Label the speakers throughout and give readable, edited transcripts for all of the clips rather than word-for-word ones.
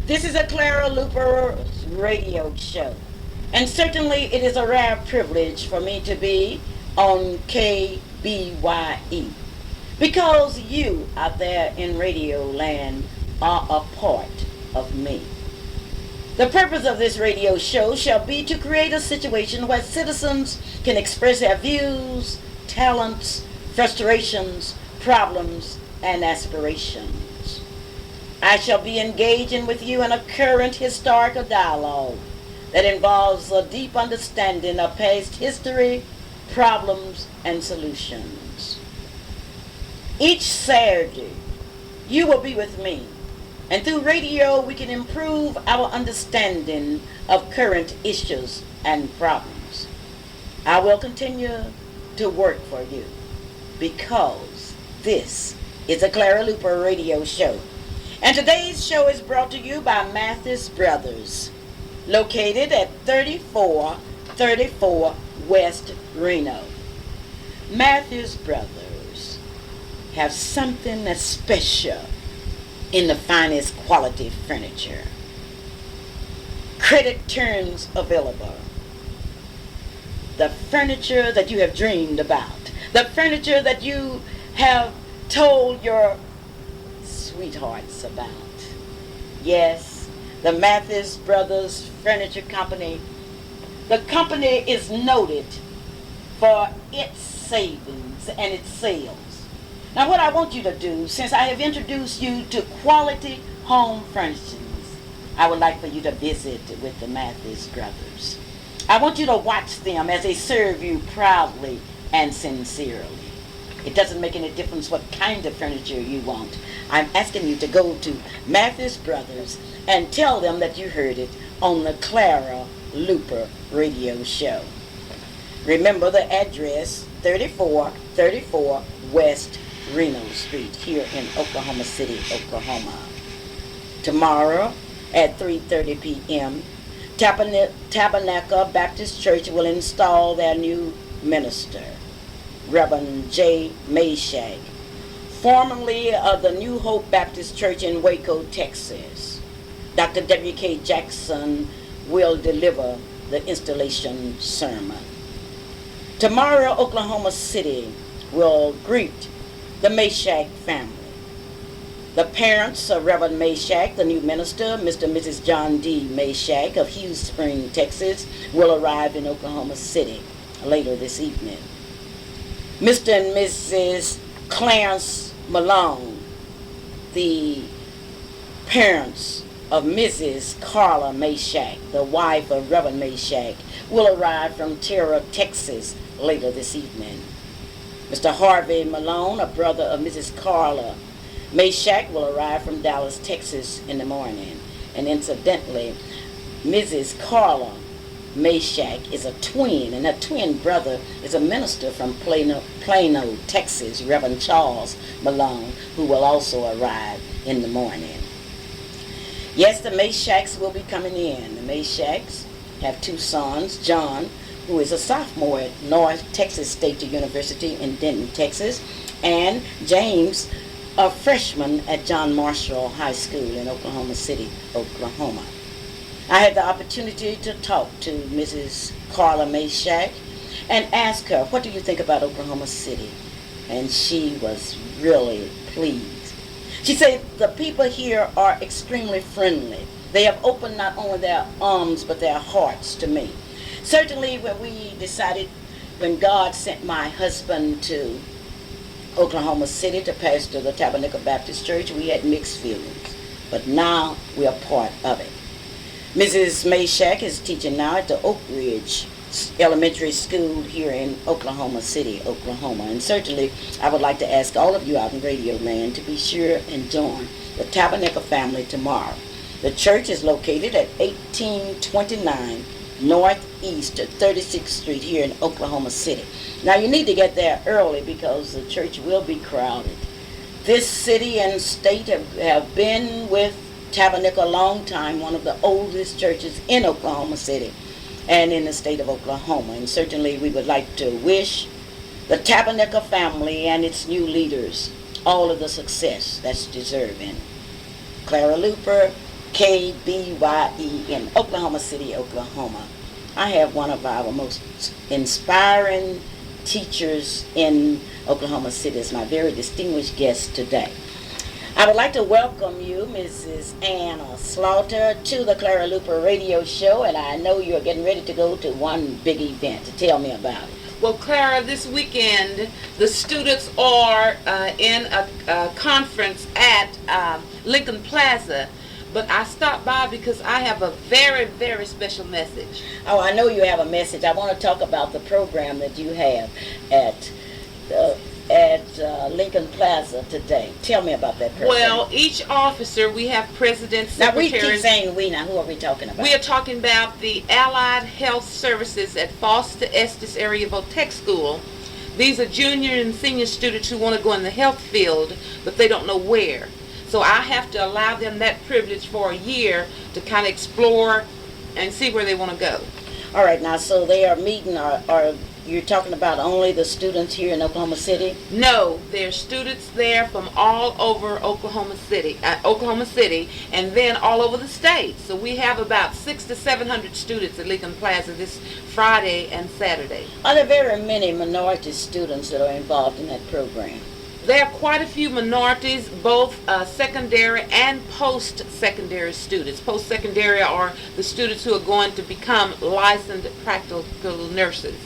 Speaker 1: This is a Clara Luper radio show. And certainly it is a rare privilege for me to be on KBYE because you out there in radio land are a part of me. The purpose of this radio show shall be to create a situation where citizens can express their views, talents, frustrations, problems, and aspirations. I shall be engaging with you in a current historical dialogue that involves a deep understanding of past history, problems, and solutions. Each Saturday, you will be with me, and through radio, we can improve our understanding of current issues and problems. I will continue to work for you because this is a Clara Luper radio show. And today's show is brought to you by Mathis Brothers, located at 3434 West Reno. Mathis Brothers have something that's special in the finest quality furniture. Credit terms available. The furniture that you have dreamed about. The furniture that you have told your sweethearts about. Yes, the Mathis Brothers Furniture Company. The company is noted for its savings and its sales. Now what I want you to do, since I have introduced you to quality home furnishings, I would like for you to visit with the Mathis Brothers. I want you to watch them as they serve you proudly and sincerely. It doesn't make any difference what kind of furniture you want. I'm asking you to go to Mathis Brothers and tell them that you heard it on the Clara Luper radio show. Remember the address, 3434 West Reno Street here in Oklahoma City, Oklahoma. Tomorrow at 3:30 p.m., Tabernacle Baptist Church will install their new minister, Reverend J. Meshack, formerly of the New Hope Baptist Church in Waco, Texas. Dr. W.K. Jackson will deliver the installation sermon. Tomorrow, Oklahoma City will greet the Meshack family. The parents of Reverend Meshack, the new minister, Mr. and Mrs. John D. Meshack of Hughes Spring, Texas, will arrive in Oklahoma City later this evening. Mr. and Mrs. Clarence Malone, the parents of Mrs. Carla Meshack, the wife of Reverend Meshack, will arrive from Terra, Texas later this evening. Mr. Harvey Malone, a brother of Mrs. Carla Meshack, will arrive from Dallas, Texas in the morning. And incidentally, Mrs. Carla Meshack is a twin, and that twin brother is a minister from Plano, Texas, Reverend Charles Malone, who will also arrive in the morning. Yes, the Meshacks will be coming in. The Meshacks have two sons, John, who is a sophomore at North Texas State University in Denton, Texas, and James, a freshman at John Marshall High School in Oklahoma City, Oklahoma. I had the opportunity to talk to Mrs. Carla Meshack and ask her, what do you think about Oklahoma City? And she was really pleased. She said the people here are extremely friendly. They have opened not only their arms but their hearts to me. Certainly when God sent my husband to Oklahoma City to pastor the Tabernacle Baptist Church, we had mixed feelings. But now we are part of it. Mrs. Meshack is teaching now at the Oak Ridge Elementary School here in Oklahoma City, Oklahoma. And certainly I would like to ask all of you out in Radio Land to be sure and join the Tabernacle family tomorrow. The church is located at 1829 Northeast 36th Street here in Oklahoma City. Now you need to get there early because the church will be crowded. This city and state have been with Tabernacle a long time, one of the oldest churches in Oklahoma City and in the state of Oklahoma. And certainly we would like to wish the Tabernacle family and its new leaders all of the success that's deserving. Clara Luper, KBYE in Oklahoma City, Oklahoma. I have one of our most inspiring teachers in Oklahoma City as my very distinguished guest today. I would like to welcome you, Mrs. Anna Slaughter, to the Clara Luper radio show, and I know you're getting ready to go to one big event. Tell me about it.
Speaker 2: Well, Clara, this weekend the students are in a conference at Lincoln Plaza, but I stopped by because I have a very, very special message.
Speaker 1: Oh, I know you have a message. I want to talk about the program that you have at Lincoln Plaza today. Tell me about that program.
Speaker 2: Well, each officer, we have presidents, secretaries.
Speaker 1: Now, we keep saying we. Now, who are we talking about?
Speaker 2: We are talking about the Allied Health Services at Foster Estes Area Votech School. These are junior and senior students who want to go in the health field, but they don't know where. So I have to allow them that privilege for a year to kind of explore and see where they want to go.
Speaker 1: All right, now, so they are meeting, or you're talking about only the students here in Oklahoma City?
Speaker 2: No, there's students there from all over Oklahoma City, and then all over the state. So we have about 600 to 700 students at Lincoln Plaza this Friday and Saturday.
Speaker 1: Are there very many minority students that are involved in that program?
Speaker 2: There are quite a few minorities, both secondary and post-secondary students. Post-secondary are the students who are going to become licensed practical nurses.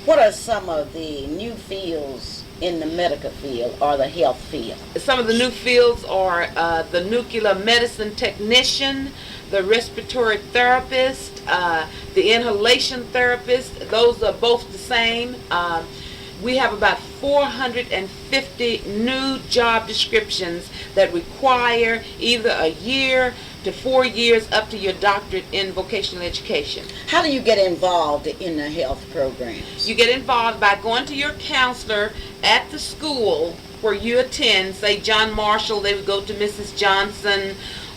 Speaker 1: What are some of the new fields in the medical field or the health field?
Speaker 2: Some of the new fields are the nuclear medicine technician, the respiratory therapist, the inhalation therapist. Those are both the same. We have about 450 new job descriptions that require either a year to 4 years up to your doctorate in vocational education.
Speaker 1: How do you get involved in the health programs?
Speaker 2: You get involved by going to your counselor at the school where you attend, say John Marshall, they would go to Mrs. Johnson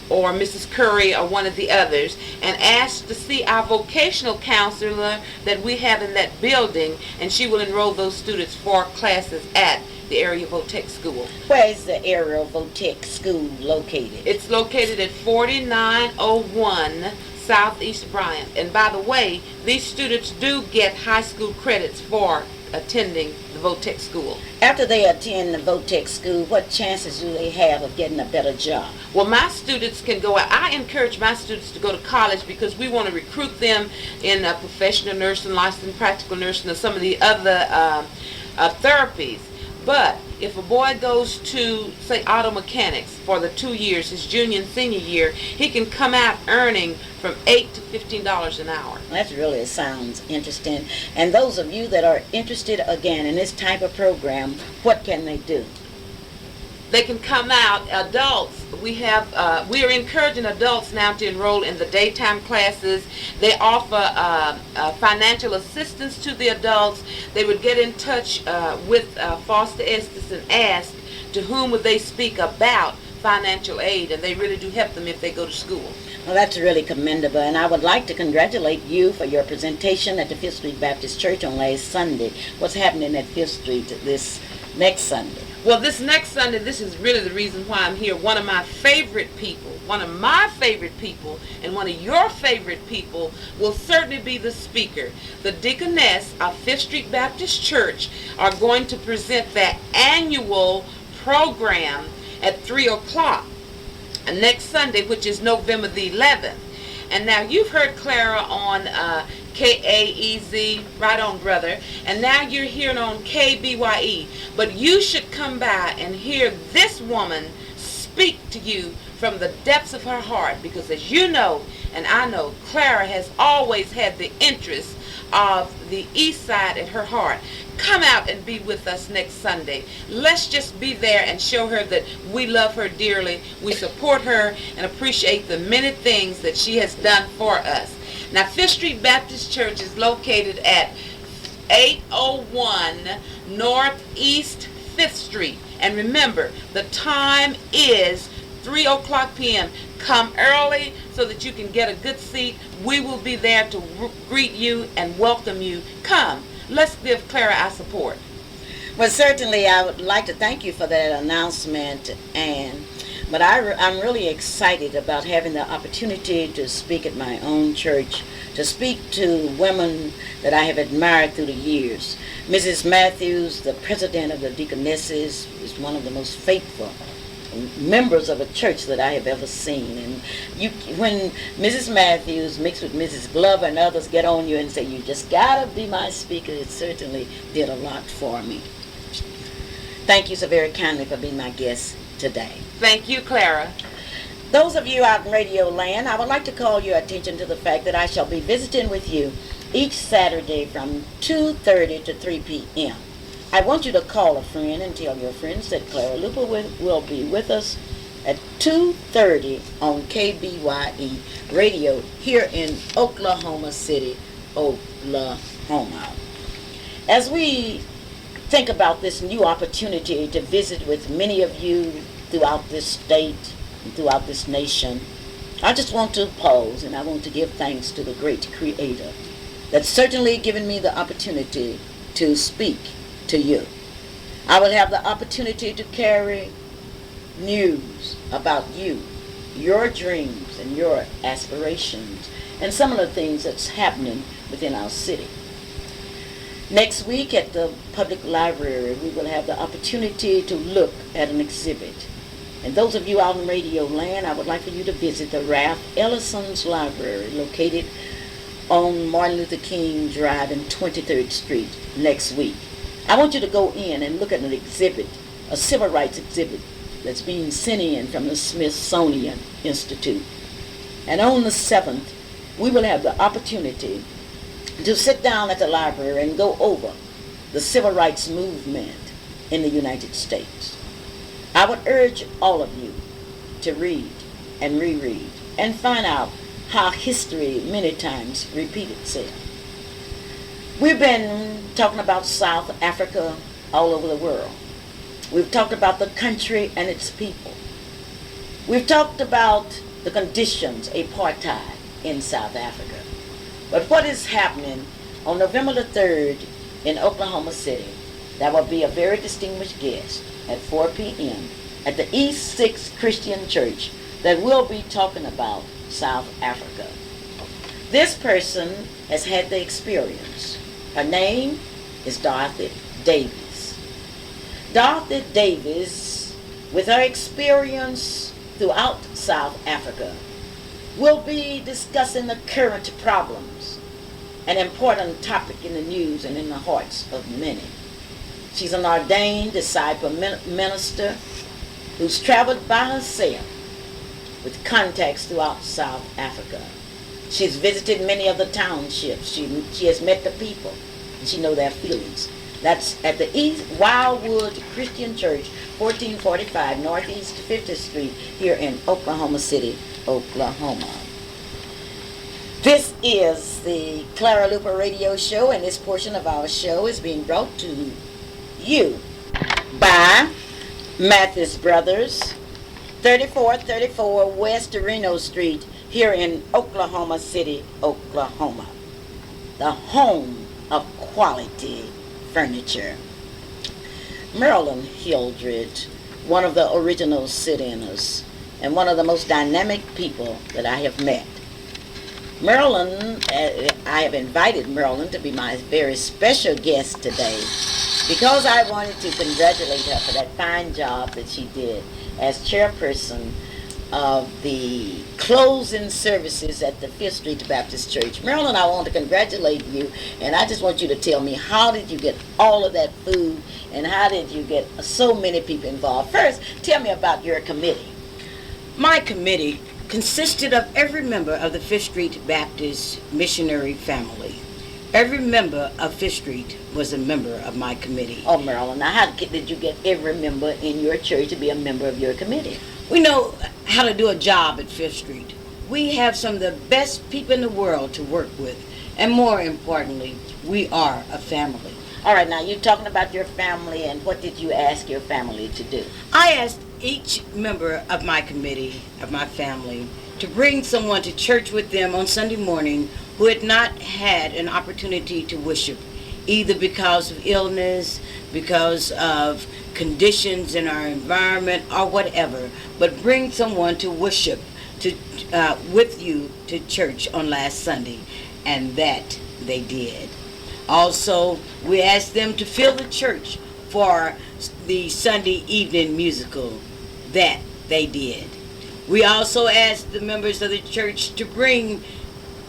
Speaker 2: or Mrs. Curry or one of the others, and ask to see our vocational counselor that we have in that building, and she will enroll those students for classes at the area Votech School.
Speaker 1: Where is the area Votech School located?
Speaker 2: It's located at 4901 Southeast Bryant. And by the way, these students do get high school credits for attending the Votech School.
Speaker 1: After they attend the Votech School, what chances do they have of getting a better job?
Speaker 2: Well, my students can go out. I encourage my students to go to college because we want to recruit them in professional nursing, licensed practical nursing, or some of the other therapies. But if a boy goes to, say, auto mechanics for the 2 years, his junior and senior year, he can come out earning from $8 to $15 an hour.
Speaker 1: That really sounds interesting. And those of you that are interested, again, in this type of program, what can they do?
Speaker 2: They can come out. Adults, we are encouraging adults now to enroll in the daytime classes. They offer financial assistance to the adults. They would get in touch with Foster Estes and ask to whom would they speak about financial aid, and they really do help them if they go to school.
Speaker 1: Well, that's really commendable, and I would like to congratulate you for your presentation at the Fifth Street Baptist Church on last Sunday. What's happening at Fifth Street this next Sunday?
Speaker 2: Well, this next Sunday, this is really the reason why I'm here. One of my favorite people, and one of your favorite people will certainly be the speaker. The deaconess of Fifth Street Baptist Church are going to present their annual program at 3 o'clock next Sunday, which is November the 11th. And now you've heard Clara on KAEZ, right on, brother, and now you're hearing on KBYE. But you should come by and hear this woman speak to you from the depths of her heart, because as you know, and I know, Clara has always had the interest of the East Side at her heart. Come out and be with us next Sunday. Let's just be there and show her that we love her dearly, we support her, and appreciate the many things that she has done for us. Now, Fifth Street Baptist Church is located at 801 Northeast 5th Street. And remember, the time is 3 o'clock p.m. Come early so that you can get a good seat. We will be there to greet you and welcome you. Come, let's give Clara our support.
Speaker 1: Well, certainly I would like to thank you for that announcement. And But I'm really excited about having the opportunity to speak at my own church, to speak to women that I have admired through the years. Mrs. Matthews, the president of the Deaconesses, is one of the most faithful members of a church that I have ever seen. And when Mrs. Matthews mixed with Mrs. Glover and others get on you and say, you just gotta be my speaker, it certainly did a lot for me. Thank you so very kindly for being my guest today.
Speaker 2: Thank you, Clara.
Speaker 1: Those of you out in Radio Land, I would like to call your attention to the fact that I shall be visiting with you each Saturday from 2:30 to 3 p.m. I want you to call a friend and tell your friends that Clara Luper will be with us at 2:30 on KBYE Radio here in Oklahoma City, Oklahoma. As we think about this new opportunity to visit with many of you throughout this state and throughout this nation, I just want to pause and I want to give thanks to the great Creator that's certainly given me the opportunity to speak to you. I will have the opportunity to carry news about you, your dreams and your aspirations, and some of the things that's happening within our city. Next week at the public library, we will have the opportunity to look at an exhibit. And those of you out in Radio Land, I would like for you to visit the Ralph Ellison's Library, located on Martin Luther King Drive and 23rd Street next week. I want you to go in and look at an exhibit, a civil rights exhibit that's being sent in from the Smithsonian Institute. And on the 7th, we will have the opportunity to sit down at the library and go over the civil rights movement in the United States. I would urge all of you to read and reread and find out how history many times repeats itself. We've been talking about South Africa all over the world. We've talked about the country and its people. We've talked about the conditions, apartheid in South Africa. But what is happening on November the 3rd in Oklahoma City, that will be a very distinguished guest at 4 p.m. at the East 6th Christian Church that will be talking about South Africa. This person has had the experience. Her name is Dorothy Davis. Dorothy Davis, with her experience throughout South Africa, will be discussing the current problems, an important topic in the news and in the hearts of many. She's an ordained disciple minister who's traveled by herself with contacts throughout South Africa. She's visited many of the townships. She has met the people, and she knows their feelings. That's at the East Wildwood Christian Church, 1445 Northeast 50th Street, here in Oklahoma City, Oklahoma. This is the Clara Luper Radio Show, and this portion of our show is being brought to you by Mathis Brothers, 3434 West Reno Street, here in Oklahoma City, Oklahoma. The home of quality furniture. Marilyn Hildred, one of the original sit-inners and one of the most dynamic people that I have met. Marilyn, I have invited Marilyn to be my very special guest today because I wanted to congratulate her for that fine job that she did as chairperson of the closing services at the 5th Street Baptist Church. Marilyn, I want to congratulate you, and I just want you to tell me, how did you get all of that food, and how did you get so many people involved? First, tell me about your committee.
Speaker 3: My committee consisted of every member of the 5th Street Baptist missionary family. Every member of 5th Street was a member of my committee.
Speaker 1: Oh, Marilyn, now how did you get every member in your church to be a member of your committee?
Speaker 3: We know how to do a job at 5th Street. We have some of the best people in the world to work with. And more importantly, we are a family.
Speaker 1: All right, now you're talking about your family, and what did you ask your family to do?
Speaker 3: I asked each member of my committee, of my family, to bring someone to church with them on Sunday morning who had not had an opportunity to worship either because of illness, because of conditions in our environment, or whatever, but bring someone to worship to with you to church on last Sunday, and that they did. Also, we asked them to fill the church for the Sunday evening musical. That they did. We also asked the members of the church to bring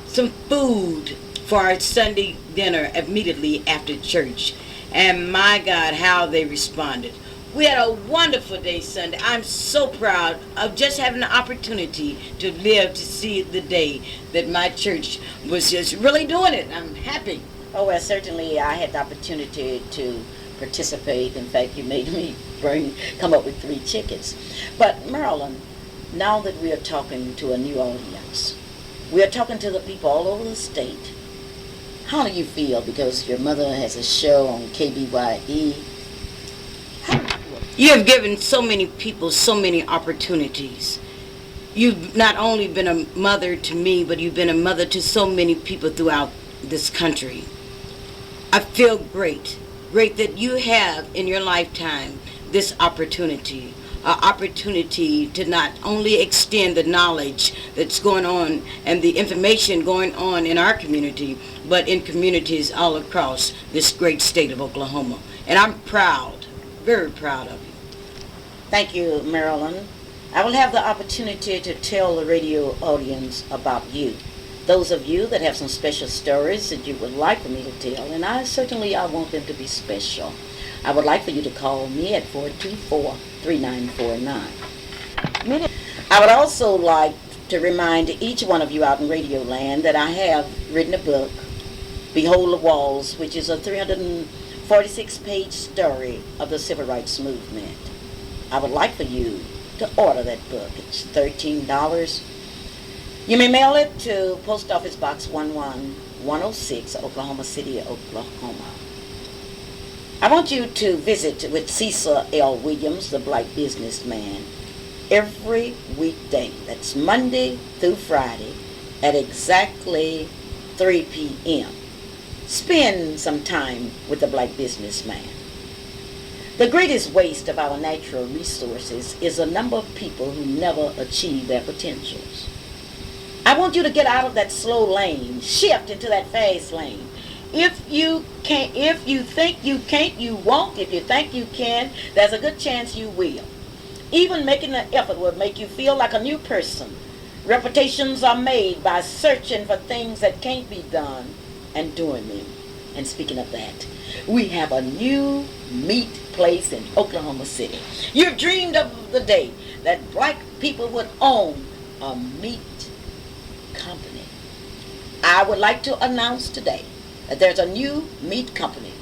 Speaker 3: some food for our Sunday dinner immediately after church. And my God, how they responded. We had a wonderful day Sunday. I'm so proud of just having the opportunity to live to see the day that my church was just really doing it. I'm happy.
Speaker 1: Oh, well, certainly I had the opportunity to participate. In fact, you made me come up with 3 chickens. But Marilyn, now that we are talking to a new audience, we are talking to the people all over the state. How do you feel? Because your mother has a show on KBYE. How do you feel?
Speaker 3: You have given so many people so many opportunities. You've not only been a mother to me, but you've been a mother to so many people throughout this country. I feel great that you have in your lifetime this opportunity, an opportunity to not only extend the knowledge that's going on and the information going on in our community, but in communities all across this great state of Oklahoma. And I'm proud, very proud of you.
Speaker 1: Thank you, Marilyn. I will have the opportunity to tell the radio audience about you. Those of you that have some special stories that you would like for me to tell, and I want them to be special. I would like for you to call me at 424-3949. I would also like to remind each one of you out in Radio Land that I have written a book, Behold the Walls, which is a 346-page story of the Civil Rights Movement. I would like for you to order that book. It's $13. You may mail it to Post Office Box 11106, Oklahoma City, Oklahoma. I want you to visit with Cecil L. Williams, the Black businessman, every weekday. That's Monday through Friday at exactly 3 p.m. Spend some time with the Black businessman. The greatest waste of our natural resources is a number of people who never achieve their potentials. I want you to get out of that slow lane, shift into that fast lane. If you think you can't, you won't. If you think you can, there's a good chance you will. Even making an effort will make you feel like a new person. Reputations are made by searching for things that can't be done and doing them. And speaking of that, we have a new meat place in Oklahoma City. You've dreamed of the day that black people would own a meat company. I would like to announce today that there's a new meat company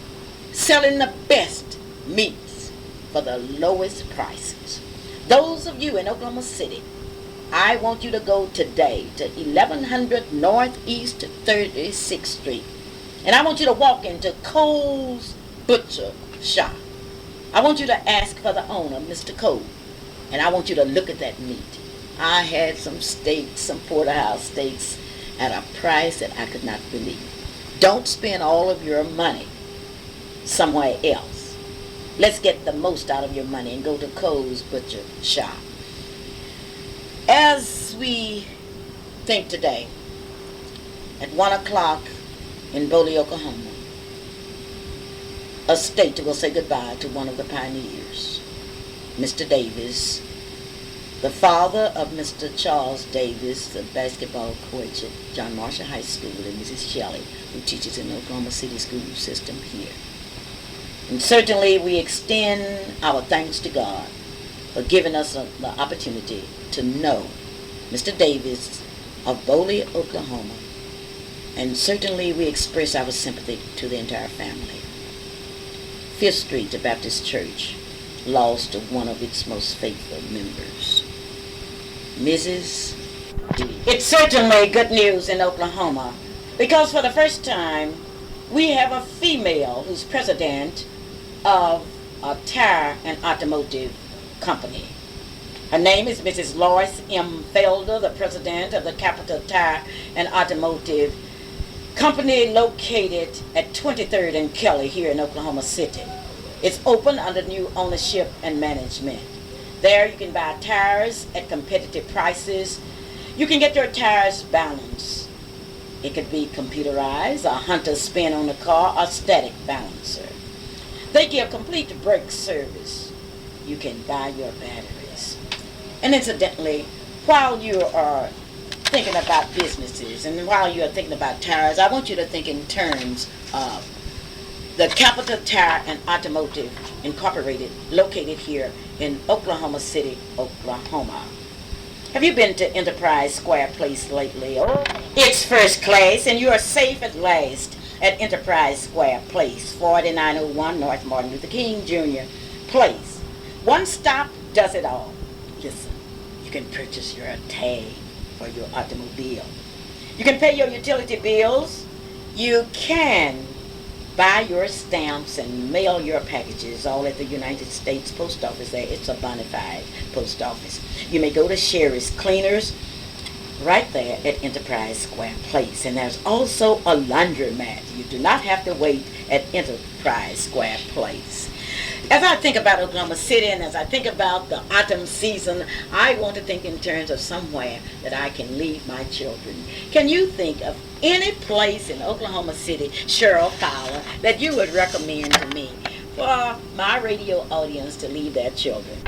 Speaker 1: selling the best meats for the lowest prices. Those of you in Oklahoma City, I want you to go today to 1100 Northeast 36th Street. And I want you to walk into Cole's Butcher Shop. I want you to ask for the owner, Mr. Cole. And I want you to look at that meat. I had some steaks, some porterhouse steaks, at a price that I could not believe. Don't spend all of your money somewhere else. Let's get the most out of your money and go to Cole's Butcher Shop. As we think today, at 1 o'clock in Boley, Oklahoma, a state will say goodbye to one of the pioneers, Mr. Davis, the father of Mr. Charles Davis, the basketball coach at John Marshall High School, and Mrs. Shelley, who teaches in the Oklahoma City school system here. And certainly we extend our thanks to God for giving us the opportunity to know Mr. Davis of Boley, Oklahoma. And certainly we express our sympathy to the entire family. Fifth Street, the Baptist Church, lost one of its most faithful members, Mrs. D. It's certainly good news in Oklahoma because for the first time we have a female who's president of a tire and automotive company. Her name is Mrs. Lois M. Felder, the president of the Capital Tire and Automotive company located at 23rd and Kelly here in Oklahoma City. It's open under new ownership and management. There you can buy tires at competitive prices. You can get your tires balanced. It could be computerized, a hunter spin on the car, or static balancer. They give complete brake service. You can buy your batteries. And incidentally, while you are thinking about businesses and while you are thinking about tires, I want you to think in terms of the Capital Tire and Automotive Incorporated, located here in Oklahoma City, Oklahoma. Have you been to Enterprise Square Place lately? Oh, it's first class, and you are safe at last at Enterprise Square Place, 4901 North Martin Luther King Jr. Place. One stop does it all. Listen, you can purchase your tag for your automobile. You can pay your utility bills. You can buy your stamps and mail your packages all at the United States Post Office there. It's a bona fide post office. You may go to Sherry's Cleaners right there at Enterprise Square Place. And there's also a laundromat. You do not have to wait at Enterprise Square Place. As I think about Oklahoma City and as I think about the autumn season, I want to think in terms of somewhere that I can leave my children. Can you think of any place in Oklahoma City, Cheryl Fowler, that you would recommend to me for my radio audience to leave their children?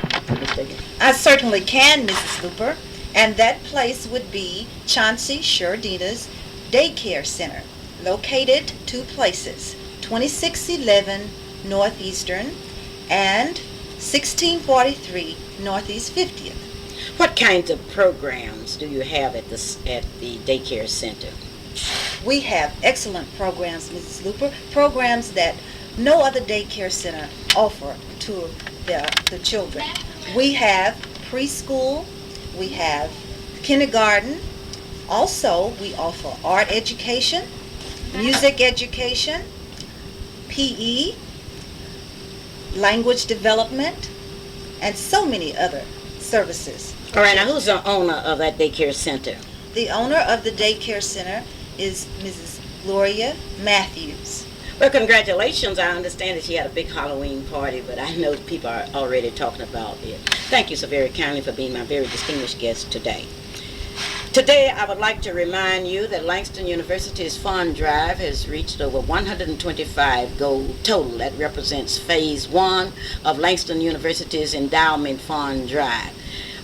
Speaker 4: I certainly can, Mrs. Luper. And that place would be Chauncey Sherdina's Daycare Center, located two places, 2611 Northeastern and 1643 Northeast 50th.
Speaker 1: What kinds of programs do you have at the daycare center?
Speaker 4: We have excellent programs, Mrs. Luper, programs that no other daycare center offer to the children. We have preschool, we have kindergarten. Also, we offer art education, music education, PE, language development, and so many other services.
Speaker 1: All right, now who's the owner of that daycare center?
Speaker 4: The owner of the daycare center is Mrs. Gloria Matthews.
Speaker 1: Well, congratulations. I understand that she had a big Halloween party, but I know people are already talking about it. Thank you so very kindly for being my very distinguished guest today. Today, I would like to remind you that Langston University's fund drive has reached over 125 gold total. That represents phase 1 of Langston University's endowment fund drive.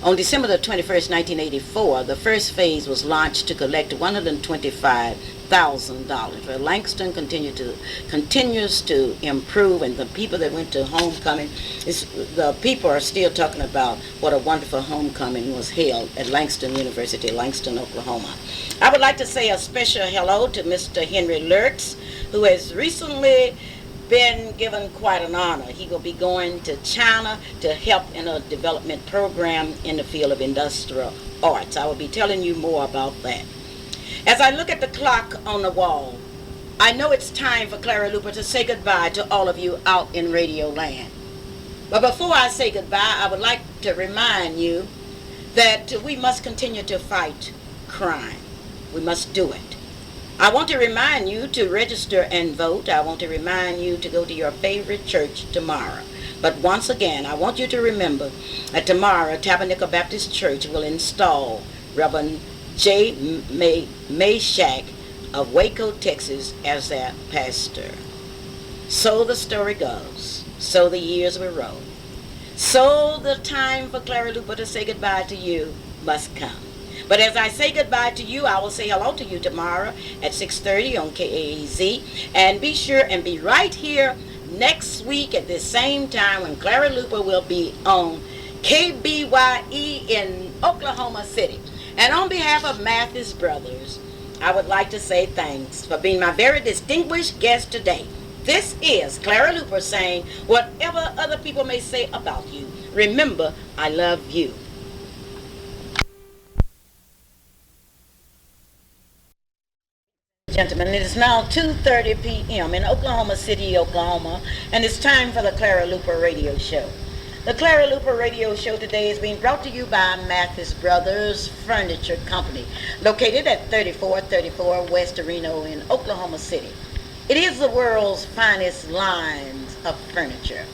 Speaker 1: On December the 21st, 1984, the first phase was launched to collect $125,000. Well, Langston continues to improve, and the people that went to homecoming, the people are still talking about what a wonderful homecoming was held at Langston University, Langston, Oklahoma. I would like to say a special hello to Mr. Henry Lurks, who has recently been given quite an honor. He will be going to China to help in a development program in the field of industrial arts. I will be telling you more about that. As I look at the clock on the wall, I know it's time for Clara Luper to say goodbye to all of you out in Radio Land. But before I say goodbye, I would like to remind you that we must continue to fight crime. We must do it. I want to remind you to register and vote. I want to remind you to go to your favorite church tomorrow. But once again, I want you to remember that tomorrow Tabernacle Baptist Church will install Reverend J. Mashak of Waco, Texas as their pastor. So the story goes. So the years will roll. So the time for Clara Luper to say goodbye to you must come. But as I say goodbye to you, I will say hello to you tomorrow at 6:30 on KAZ. And be sure and be right here next week at the same time when Clara Luper will be on KBYE in Oklahoma City. And on behalf of Mathis Brothers, I would like to say thanks for being my very distinguished guest today. This is Clara Luper saying, whatever other people may say about you, remember, I love you. Gentlemen, it is now 2:30 p.m. in Oklahoma City, Oklahoma, and it's time for the Clara Luper Radio Show. The Clara Luper radio show today is being brought to you by Mathis Brothers Furniture Company, located at 3434 West Reno in Oklahoma City. It is the world's finest lines of furniture.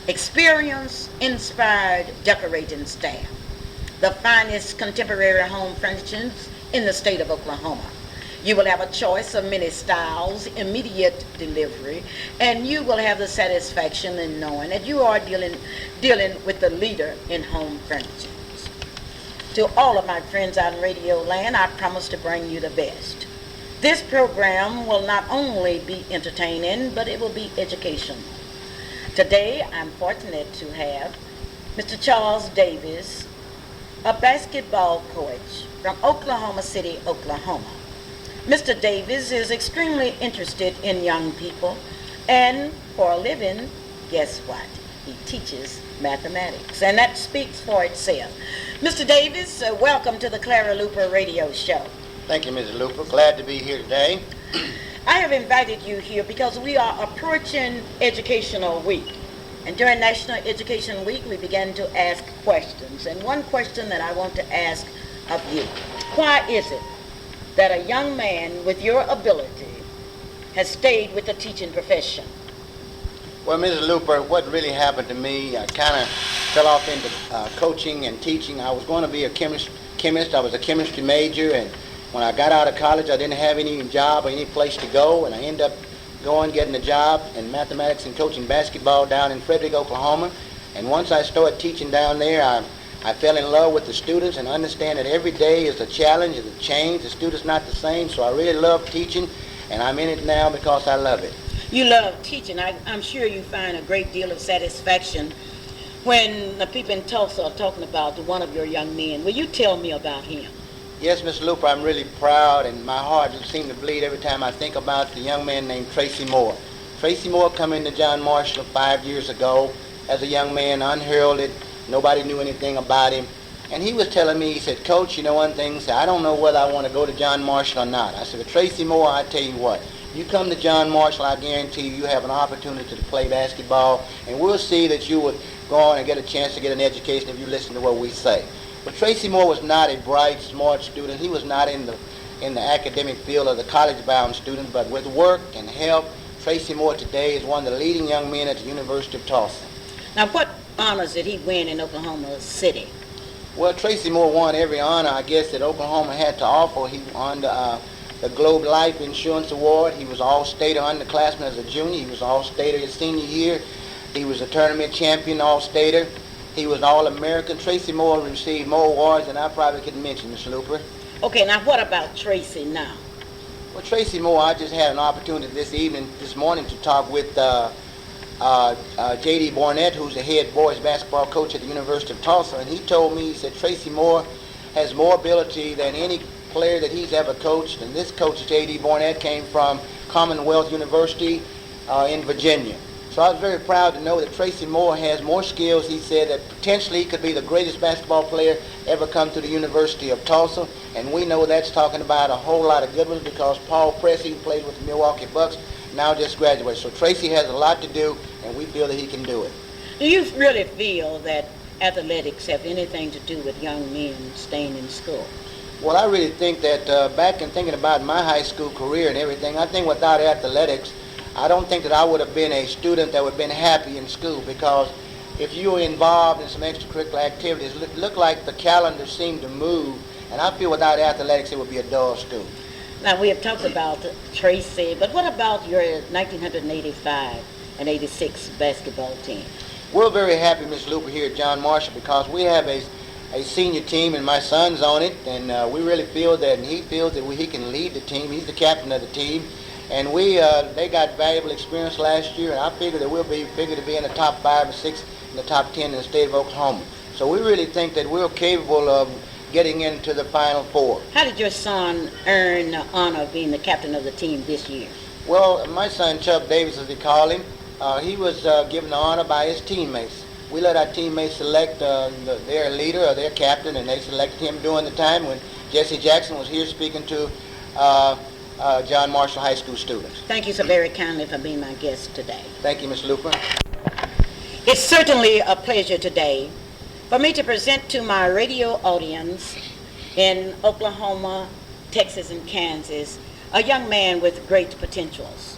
Speaker 1: Experienced, inspired, decorating staff. The finest contemporary home furnishings in the state of Oklahoma. You will have a choice of many styles, immediate delivery, and you will have the satisfaction in knowing that you are dealing with the leader in home furnishings. To all of my friends out in Radio Land, I promise to bring you the best. This program will not only be entertaining, but it will be educational. Today, I'm fortunate to have Mr. Charles Davis, a basketball coach from Oklahoma City, Oklahoma. Mr. Davis is extremely interested in young people, and for a living, guess what? He teaches mathematics, and that speaks for itself. Mr. Davis, welcome to the Clara Luper radio show.
Speaker 5: Thank you, Mrs. Luper. Glad to be here today.
Speaker 1: I have invited you here because we are approaching Educational Week. And during National Education Week, we began to ask questions. And one question that I want to ask of you, why is it that a young man with your ability has stayed with the teaching profession?
Speaker 5: Well, Mrs. Luper, what really happened to me, I kind of fell off into coaching and teaching. I was going to be a chemist. I was a chemistry major, and when I got out of college, I didn't have any job or any place to go, and I ended up getting a job in mathematics and coaching basketball down in Frederick, Oklahoma. And once I started teaching down there, I fell in love with the students and understand that every day is a challenge, is a change. The students not the same, so I really love teaching, and I'm in it now because I love it.
Speaker 1: You love teaching. I'm sure you find a great deal of satisfaction when the people in Tulsa are talking about one of your young men. Will you tell me about him?
Speaker 5: Yes, Miss Luper, I'm really proud, and my heart just seems to bleed every time I think about the young man named Tracy Moore. Tracy Moore come into John Marshall 5 years ago as a young man, unheralded. Nobody knew anything about him. And he was telling me, he said, Coach, you know one thing, said, I don't know whether I want to go to John Marshall or not. I said, well, Tracy Moore, I tell you what, you come to John Marshall, I guarantee you have an opportunity to play basketball, and we'll see that you would go on and get a chance to get an education if you listen to what we say. But Tracy Moore was not a bright, smart student. He was not in the academic field of the college-bound student, but with work and help, Tracy Moore today is one of the leading young men at the University of Tulsa.
Speaker 1: Now, what honors did he win in Oklahoma City?
Speaker 5: Well, Tracy Moore won every honor, I guess, that Oklahoma had to offer. He won the Globe Life Insurance Award. He was All-Stater underclassman as a junior. He was All-Stater his senior year. He was a tournament champion All-Stater. He was All-American. Tracy Moore received more awards than I probably could mention, Ms. Luper.
Speaker 1: Okay, now what about Tracy now?
Speaker 5: Well, Tracy Moore, I just had an opportunity this morning, to talk with J.D. Barnett, who's the head boys basketball coach at the University of Tulsa, and he told me, he said, Tracy Moore has more ability than any player that he's ever coached, and this coach, J.D. Barnett, came from Commonwealth University in Virginia. So I was very proud to know that Tracy Moore has more skills, he said, that potentially he could be the greatest basketball player ever come to the University of Tulsa. And we know that's talking about a whole lot of good ones, because Paul Pressey, who played with the Milwaukee Bucks, now just graduated. So Tracy has a lot to do, and we feel that he can do it.
Speaker 1: Do you really feel that athletics have anything to do with young men staying in school?
Speaker 5: Well, I really think that back in thinking about my high school career and everything, I think without athletics, I don't think that I would have been a student that would have been happy in school, because if you were involved in some extracurricular activities, it looked like the calendar seemed to move, and I feel without athletics it would be a dull school.
Speaker 1: Now, we have talked about Tracy, but what about your 1985 and 86 basketball team?
Speaker 5: We're very happy, Ms. Luper, here at John Marshall, because we have a senior team, and my son's on it, and we really feel that, and he feels that he can lead the team. He's the captain of the team. And they got valuable experience last year, and I figure that we'll be to be in the top 5 or 6 in the top 10 in the state of Oklahoma. So we really think that we're capable of getting into the Final Four.
Speaker 1: How did your son earn the honor of being the captain of the team this year?
Speaker 5: Well, my son, Chubb Davis, as they call him, he was given the honor by his teammates. We let our teammates select their leader or their captain, and they selected him during the time when Jesse Jackson was here speaking to John Marshall High School students.
Speaker 1: Thank you so very kindly for being my guest today.
Speaker 5: Thank you, Ms. Luper.
Speaker 1: It's certainly a pleasure today for me to present to my radio audience in Oklahoma, Texas, and Kansas a young man with great potentials.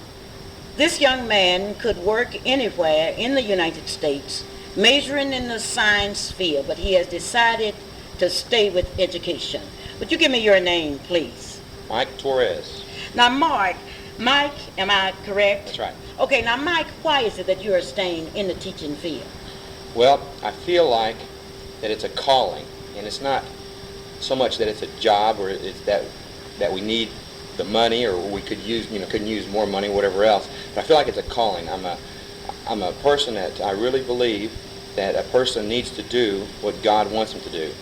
Speaker 1: This young man could work anywhere in the United States, majoring in the science field, but he has decided to stay with education. Would you give me your name, please?
Speaker 6: Mike Torres.
Speaker 1: Now, Mike, am I correct?
Speaker 6: That's right.
Speaker 1: Okay, now, Mike, why is it that you are staying in the teaching field?
Speaker 6: Well, I feel like that it's a calling, and it's not so much that it's a job or it's that we need the money or we could use, couldn't use more money, whatever else. But I feel like it's a calling. I'm a person that I really believe that a person needs to do what God wants him to do.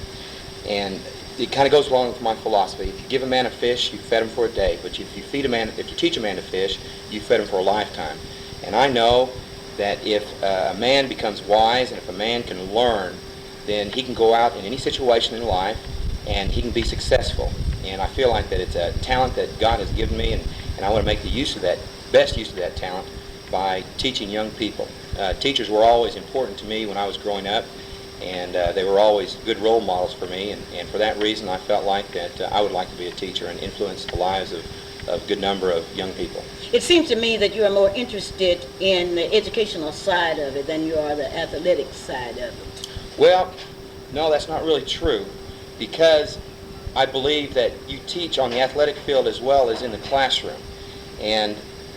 Speaker 6: And it kind of goes along with my philosophy. If you give a man a fish, you fed him for a day. But if you teach a man to fish, you fed him for a lifetime. And I know that if a man becomes wise and if a man can learn, then he can go out in any situation in life and he can be successful. And I feel like that it's a talent that God has given me, and I want to make the best use of that talent by teaching young people. Teachers were always important to me when I was growing up, and they were always good role models for me, and for that reason I felt like that I would like to be a teacher and influence the lives of a good number of young people.
Speaker 1: It seems to me that you are more interested in the educational side of it than you are the athletic side of it.
Speaker 6: Well, no, that's not really true, because I believe that you teach on the athletic field as well as in the classroom. And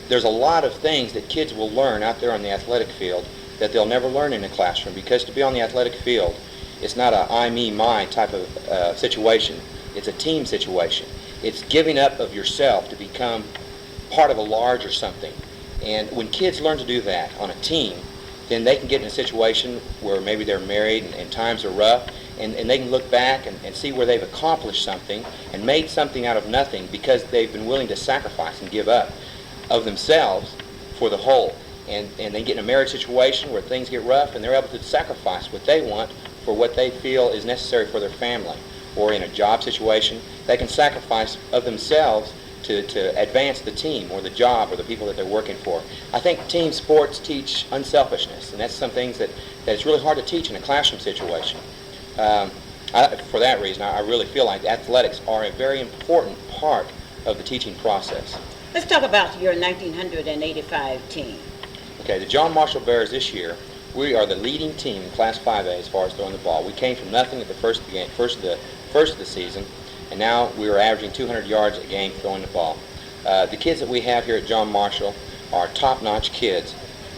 Speaker 6: there's a lot of things that kids will learn out there on the athletic field that they'll never learn in the classroom, because to be on the athletic field, it's not a I, me, my type of situation. It's a team situation. It's giving up of yourself to become part of a larger something. And when kids learn to do that on a team, then they can get in a situation where maybe they're married and times are rough, and they can look back and see where they've accomplished something and made something out of nothing because they've been willing to sacrifice and give up of themselves for the whole. And they get in a marriage situation where things get rough and they're able to sacrifice what they want for what they feel is necessary for their family. Or in a job situation, they can sacrifice of themselves to advance the team or the job or the people that they're working for. I think team sports teach unselfishness, and that's some things that it's really hard to teach in a classroom situation. For that reason, I really feel like athletics are a very important part of the teaching process.
Speaker 1: Let's talk about your 1985 team.
Speaker 6: Okay, the John Marshall Bears this year, we are the leading team in Class 5A as far as throwing the ball. We came from nothing at the first of the season, and now we are averaging 200 yards a game throwing the ball. The kids that we have here at John Marshall are top-notch kids.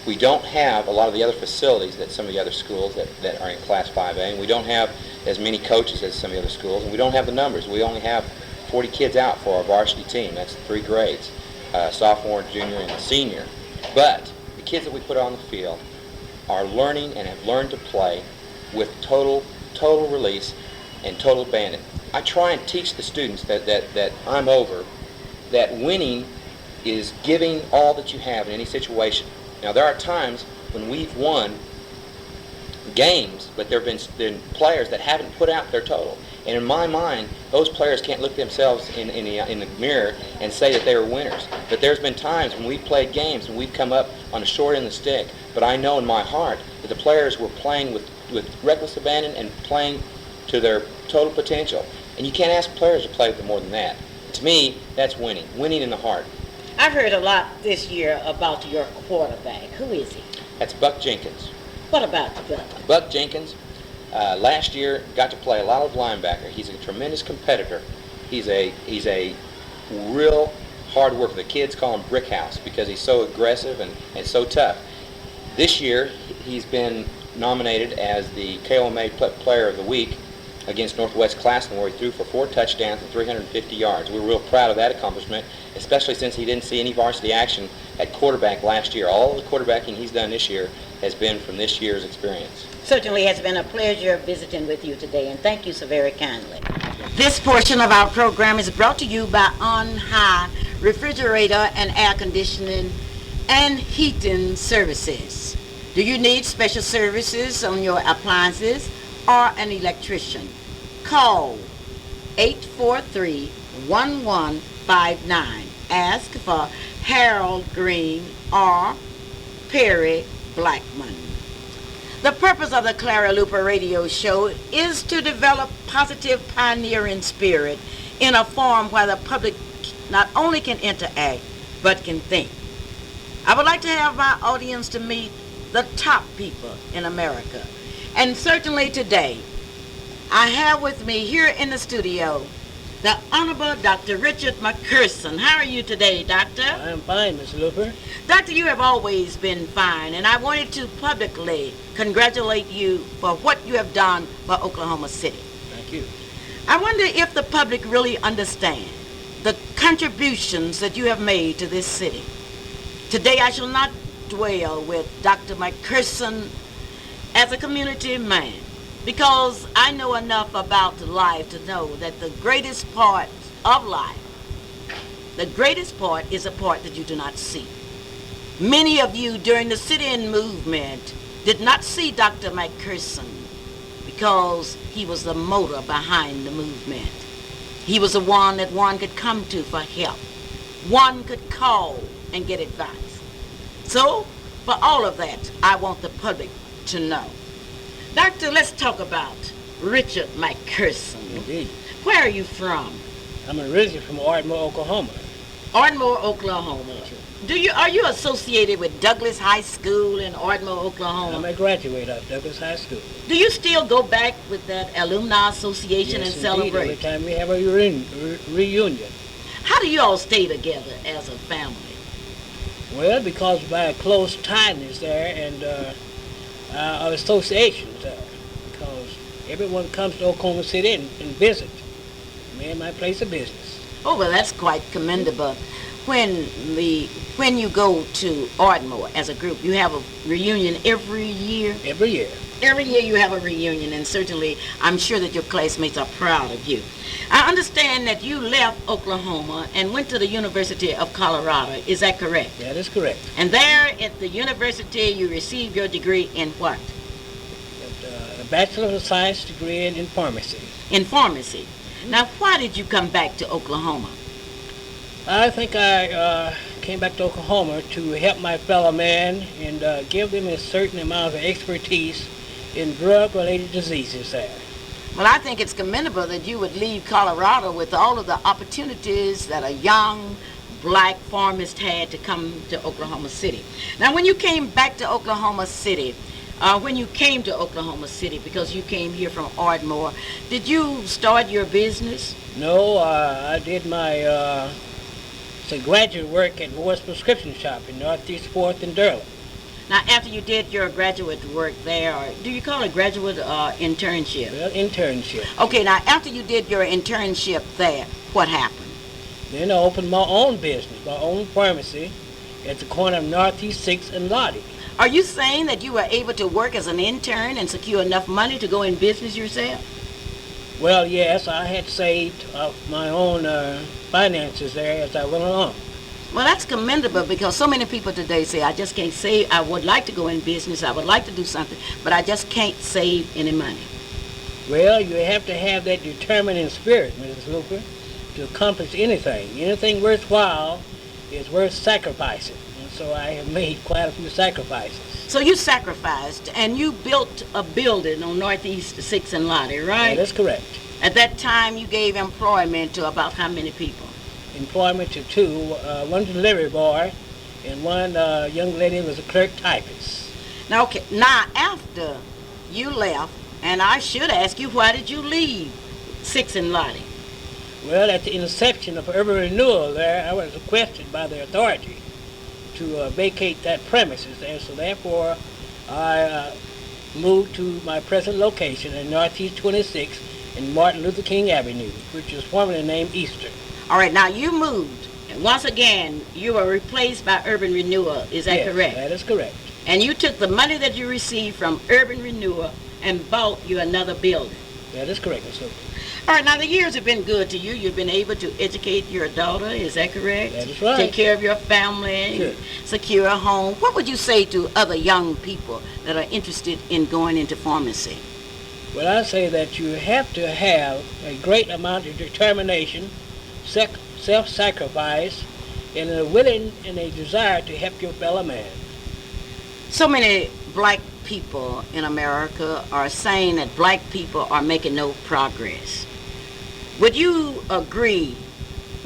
Speaker 6: We don't have a lot of the other facilities that some of the other schools that are in Class 5A, and we don't have as many coaches as some of the other schools, and we don't have the numbers. We only have 40 kids out for our varsity team. That's 3 grades, sophomore, junior, and senior. But the kids that we put on the field are learning and have learned to play with total release and total abandon. I try and teach the students that I'm over that winning is giving all that you have in any situation. Now, there are times when we've won games, but there have been players that haven't put out their total. And in my mind, those players can't look themselves in the mirror and say that they were winners. But there's been times when we've played games and we've come up on the short end of the stick. But I know in my heart that the players were playing with reckless abandon and playing to their total potential. And you can't ask players to play with more than that. To me, that's winning in the heart.
Speaker 1: I've heard a lot this year about your quarterback. Who is he?
Speaker 6: That's Buck Jenkins.
Speaker 1: What about Buck?
Speaker 6: Buck Jenkins, last year got to play a lot of linebacker. He's a tremendous competitor. He's a real hard worker. The kids call him Brick House because he's so aggressive and so tough. This year, he's been nominated as the KBYE Player of the Week against Northwest Classman, where he threw for 4 touchdowns and 350 yards. We're real proud of that accomplishment, especially since he didn't see any varsity action at quarterback last year. All the quarterbacking he's done this year has been from this year's experience.
Speaker 1: Certainly has been a pleasure visiting with you today, and thank you so very kindly. This portion of our program is brought to you by On High Refrigerator and Air Conditioning and Heating Services. Do you need special services on your appliances or an electrician? Call 843-1159. Ask for Harold Green or Perry Blackman.
Speaker 3: The purpose of the Clara Luper radio show is to develop positive pioneering spirit in a form where the public not only can interact, but can think. I would like to have my audience to meet the top people in America. And certainly today, I have with me here in the studio the Honorable Dr. Richard McPherson. How are you today, Doctor?
Speaker 7: I'm fine, Miss Luper.
Speaker 3: Doctor, you have always been fine, and I wanted to publicly congratulate you for what you have done for Oklahoma City.
Speaker 7: Thank you.
Speaker 3: I wonder if the public really understands the contributions that you have made to this city. Today I shall not dwell with Dr. McPherson as a community man, because I know enough about life to know that the greatest part of life, the greatest part is a part that you do not see. Many of you during the sit-in movement did not see Dr. McPherson because he was the motor behind the movement. He was the one that one could come to for help. One could call and get advice. So, for all of that, I want the public to know. Doctor, let's talk about Richard McPherson.
Speaker 7: Indeed.
Speaker 3: Where are you from?
Speaker 7: I'm originally from Ardmore, Oklahoma.
Speaker 3: Ardmore, Oklahoma. Are you associated with Douglas High School in Ardmore, Oklahoma?
Speaker 7: I'm a graduate of Douglas High School.
Speaker 3: Do you still go back with that alumni association
Speaker 7: Yes,
Speaker 3: and
Speaker 7: indeed.
Speaker 3: celebrate?
Speaker 7: Every time we have a reunion.
Speaker 3: How do you all stay together as a family?
Speaker 7: Well, because of our close tightness there and our associations there. Because everyone comes to Oklahoma City and visit me and my place of business.
Speaker 3: Oh, well, that's quite commendable. When you go to Ardmore as a group, you have a reunion every year?
Speaker 7: Every year.
Speaker 3: Every year you have a reunion, and certainly I'm sure that your classmates are proud of you. I understand that you left Oklahoma and went to the University of Colorado. Is that correct?
Speaker 7: That is correct.
Speaker 3: And there at the university you received your degree in what?
Speaker 7: A Bachelor of Science degree in pharmacy.
Speaker 3: In pharmacy. Now, why did you come back to Oklahoma?
Speaker 7: I think I came back to Oklahoma to help my fellow man and give them a certain amount of expertise in drug-related diseases there.
Speaker 3: Well, I think it's commendable that you would leave Colorado with all of the opportunities that a young black pharmacist had to come to Oklahoma City. Now, when you came back to Oklahoma City, because you came here from Ardmore, did you start your business?
Speaker 7: No, I did my graduate work at Moore's Prescription Shop in Northeast 4th and Durham.
Speaker 3: Now, after you did your graduate work there, or do you call it graduate internship?
Speaker 7: Well, internship.
Speaker 3: Okay, now after you did your internship there, what happened?
Speaker 7: Then I opened my own business, my own pharmacy at the corner of Northeast 6th and Lottie.
Speaker 3: Are you saying that you were able to work as an intern and secure enough money to go in business yourself?
Speaker 7: Well, yes, I had saved my own finances there as I went along.
Speaker 3: Well, that's commendable because so many people today say, I just can't save. I would like to go in business. I would like to do something, but I just can't save any money.
Speaker 7: Well, you have to have that determining spirit, Mrs. Luper, to accomplish anything. Anything worthwhile is worth sacrificing. And so I have made quite a few sacrifices.
Speaker 3: So you sacrificed and you built a building on Northeast 6th and Lottie, right?
Speaker 7: That is correct.
Speaker 3: At that time, you gave employment to about how many people?
Speaker 7: Employment to two, one delivery boy, and one young lady was a clerk typist.
Speaker 3: Now, okay, now after you left, and I should ask you, why did you leave 6th and Lottie?
Speaker 7: Well, at the inception of urban renewal there, I was requested by the authority to vacate that premises there, so therefore I moved to my present location in Northeast 26 and Martin Luther King Avenue, which was formerly named Eastern.
Speaker 3: All right, now you moved, and once again, you were replaced by urban renewal. Is that correct?
Speaker 7: That is correct.
Speaker 3: And you took the money that you received from urban renewal and bought you another building.
Speaker 7: That is correct, Mr. Luper.
Speaker 3: All right, now the years have been good to you. You've been able to educate your daughter, is that correct?
Speaker 7: That is right.
Speaker 3: Take care of your family,
Speaker 7: Sure.
Speaker 3: secure a home. What would you say to other young people that are interested in going into pharmacy?
Speaker 7: Well, I say that you have to have a great amount of determination, self-sacrifice, and a willing and a desire to help your fellow man.
Speaker 3: So many black people in America are saying that black people are making no progress. Would you agree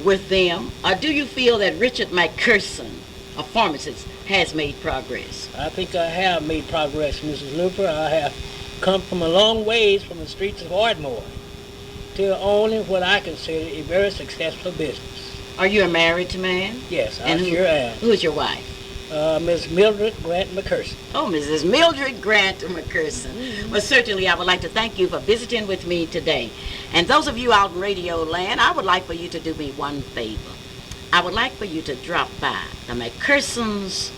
Speaker 3: with them, or do you feel that Richard McPherson, a pharmacist, has made progress?
Speaker 7: I think I have made progress, Mrs. Luper. I have come from a long ways from the streets of Ardmore to owning what I consider a very successful business.
Speaker 3: Are you a married man?
Speaker 7: Yes, I
Speaker 3: And
Speaker 7: sure am.
Speaker 3: who is your wife?
Speaker 7: Miss Mildred Grant McPherson.
Speaker 3: Oh, Mrs. Mildred Grant McPherson. Well, certainly I would like to thank you for visiting with me today. And those of you out in radio land, I would like for you to do me one favor. I would like for you to drop by the McPherson's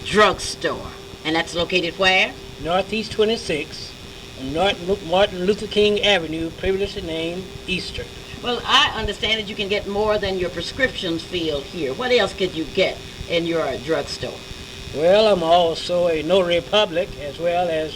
Speaker 3: drugstore. And that's located where?
Speaker 7: Northeast 26, on Martin Luther King Avenue, previously named Eastern.
Speaker 3: Well, I understand that you can get more than your prescriptions filled here. What else could you get in your drugstore?
Speaker 7: Well, I'm also a notary public, as well as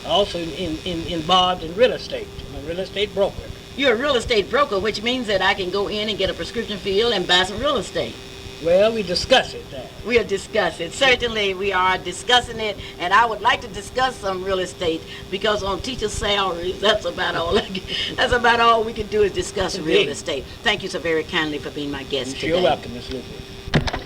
Speaker 7: also involved in real estate. I'm a real estate broker.
Speaker 3: You're a real estate broker, which means that I can go in and get a prescription filled and buy some real estate.
Speaker 7: Well, we discuss it there.
Speaker 3: We'll discuss it. Certainly we are discussing it, and I would like to discuss some real estate because on teacher salaries, that's about all we can do is discuss real
Speaker 7: Indeed.
Speaker 3: estate. Thank you so very kindly for being my guest today.
Speaker 7: You're welcome, Miss Luper.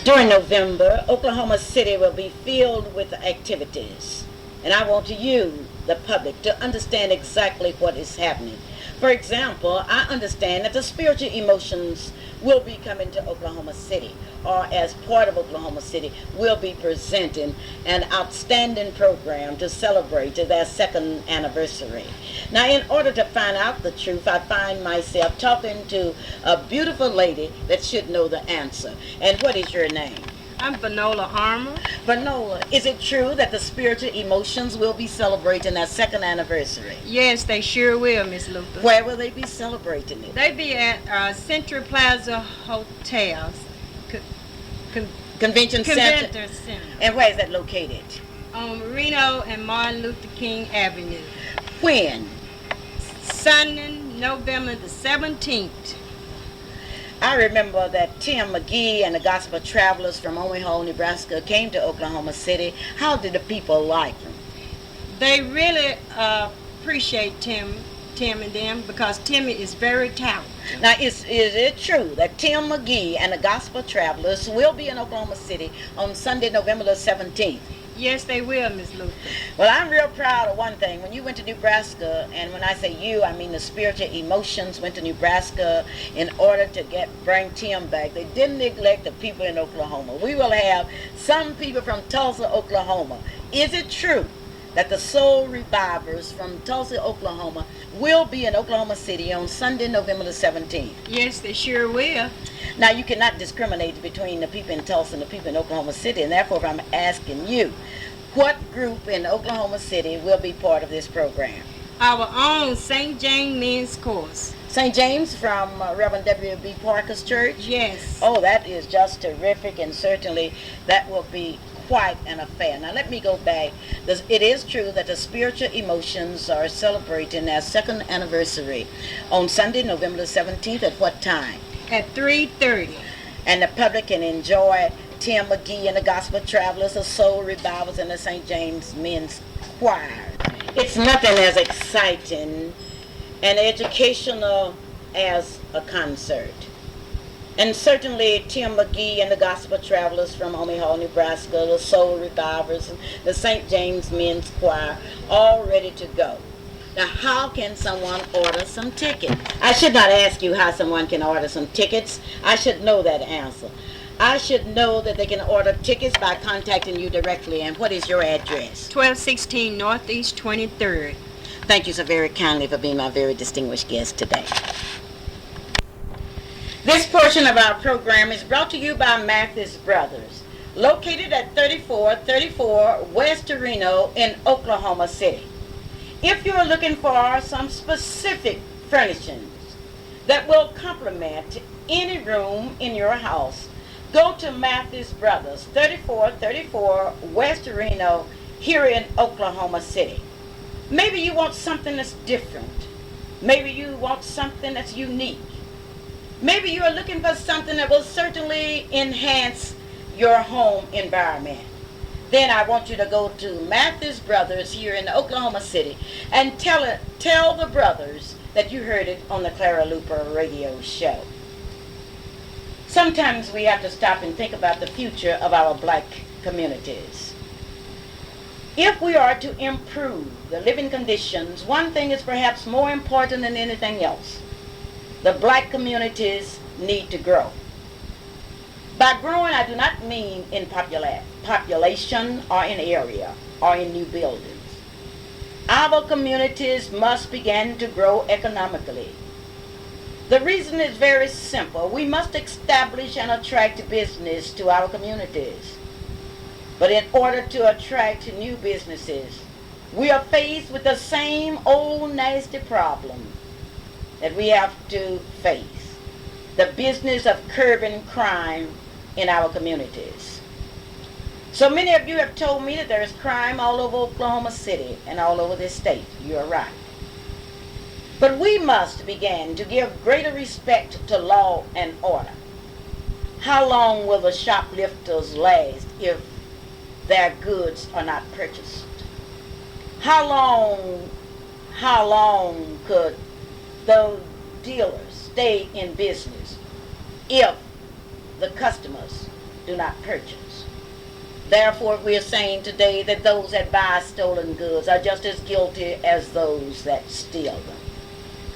Speaker 3: During November, Oklahoma City will be filled with activities, and I want you, the public, to understand exactly what is happening. For example, I understand that the spiritual emotions will be coming to Oklahoma City, or as part of Oklahoma City, will be presenting an outstanding program to celebrate their second anniversary. Now, in order to find out the truth, I find myself talking to a beautiful lady that should know the answer. And what is your name?
Speaker 8: I'm Vanola Armour.
Speaker 3: Vanola, is it true that the spiritual emotions will be celebrating their second anniversary?
Speaker 8: Yes, they sure will, Miss Luper.
Speaker 3: Where will they be celebrating it?
Speaker 8: They be at Century Plaza Hotels.
Speaker 3: Convention Center.
Speaker 8: Convention Center.
Speaker 3: And where is that located?
Speaker 8: On Reno and Martin Luther King Avenue.
Speaker 3: When?
Speaker 8: Sunday, November the 17th.
Speaker 3: I remember that Tim McGee and the Gospel Travelers from Omaha, Nebraska came to Oklahoma City. How did the people like them?
Speaker 8: They really appreciate Tim and them because Timmy is very talented.
Speaker 3: Now, is it true that Tim McGee and the Gospel Travelers will be in Oklahoma City on Sunday, November the 17th?
Speaker 8: Yes, they will, Miss Luper.
Speaker 3: Well, I'm real proud of one thing. When you went to Nebraska, and when I say you, I mean the spiritual emotions went to Nebraska in order to bring Tim back. They didn't neglect the people in Oklahoma. We will have some people from Tulsa, Oklahoma. Is it true that the soul revivers from Tulsa, Oklahoma will be in Oklahoma City on Sunday, November the 17th?
Speaker 8: Yes, they sure will.
Speaker 3: Now, you cannot discriminate between the people in Tulsa and the people in Oklahoma City, and therefore I'm asking you, what group in Oklahoma City will be part of this program?
Speaker 8: Our own St. James Men's Course.
Speaker 3: St. James from Reverend W.B. Parker's church?
Speaker 8: Yes.
Speaker 3: Oh, that is just terrific, and certainly that will be quite an affair. Now, let me go back. It is true that the spiritual emotions are celebrating their second anniversary on Sunday, November the 17th. At what time?
Speaker 8: At 3:30.
Speaker 3: And the public can enjoy Tim McGee and the Gospel Travelers, the Soul Revivals, and the St. James Men's Choir. It's nothing as exciting and educational as a concert. And certainly Tim McGee and the Gospel Travelers from Omaha, Nebraska, the Soul Revivers, the St. James Men's Choir, all ready to go. Now, how can someone order some tickets? I should not ask you how someone can order some tickets. I should know that answer. I should know that they can order tickets by contacting you directly. And what is your address?
Speaker 8: 1216 Northeast 23rd.
Speaker 3: Thank you so very kindly for being my very distinguished guest today. This portion of our program is brought to you by Mathis Brothers, located at 3434 West Reno in Oklahoma City. If you're looking for some specific furnishings that will complement any room in your house, go to Mathis Brothers, 3434 West Reno, here in Oklahoma City. Maybe you want something that's different. Maybe you want something that's unique. Maybe you are looking for something that will certainly enhance your home environment.
Speaker 1: Then I want you to go to Matthews Brothers here in Oklahoma City and tell the brothers that you heard it on the Clara Luper radio show. Sometimes we have to stop and think about the future of our black communities. If we are to improve the living conditions, one thing is perhaps more important than anything else. The black communities need to grow. By growing, I do not mean in population or in area or in new buildings. Our communities must begin to grow economically. The reason is very simple. We must establish and attract business to our communities. But in order to attract new businesses, we are faced with the same old nasty problem that we have to face. The business of curbing crime in our communities. So many of you have told me that there is crime all over Oklahoma City and all over this state. You are right. But we must begin to give greater respect to law and order. How long will the shoplifters last if their goods are not purchased? How long could those dealers stay in business if the customers do not purchase? Therefore, we are saying today that those that buy stolen goods are just as guilty as those that steal them.